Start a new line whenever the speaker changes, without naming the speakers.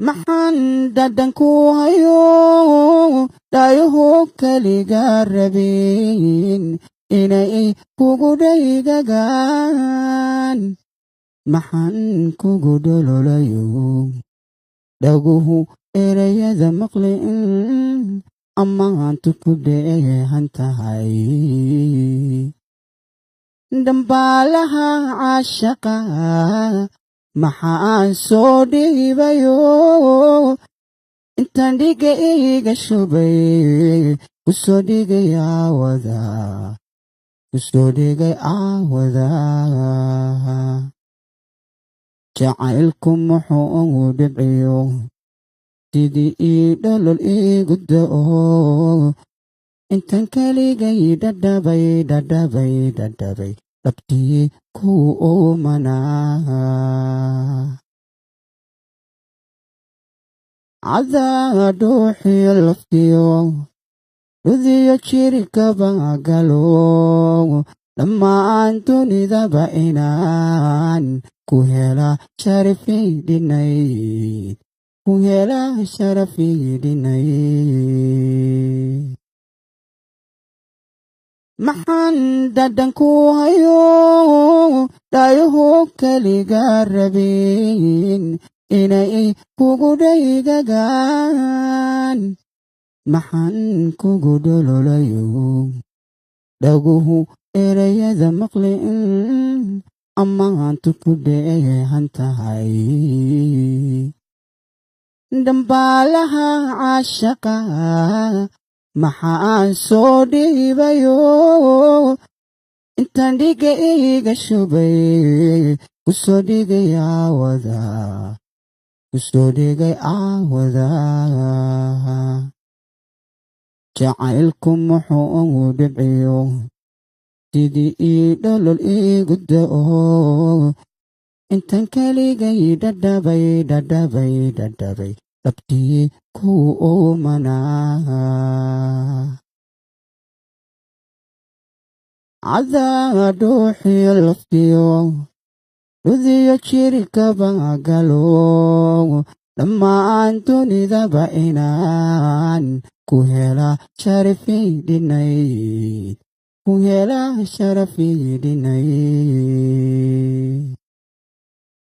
maxaan dhadhan ku hayo dhaayuhu keliga rabin inay kugu dhaygagaan maxaan kugu dhololayo dhaguhu erayada maqlin ammaantu ku dheehan tahay dambaalaha caashaqa maxaan soo dhiibayo intaan dhiga iga shubay kusoo dhigay aawada jacaylku muxuu dhibciyo sidii ii dholol igu da'o intaan keligay dhadhabay dhabtii ku oomanaa cadaa dhuuxiyo laftiyo dhudiyo jirkaba galo dhammaan dunidaba inaan ku hela sharafidhinayd maxaan dhadhan ku hayo dhaayuhu keliga rabin inay kugu dhaygagaan maxaan kugu dhololayo dhaguhu erayada maqlin ammaantu ku dheehan tahay dambaalaha caashaqa maxaan soo dhiibayo intaan dhiga iga shubay kusoo dhigay aawada jacaylku muxuu dhibciyo sidii ii dholol igu da'o intaan keligay dhadhabay dhabtii ku oomanaa cadaa dhuuxiyo laftiyo dhudiyo jirkaba galo dhammaan dunidaba inaan ku hela sharafidhinayd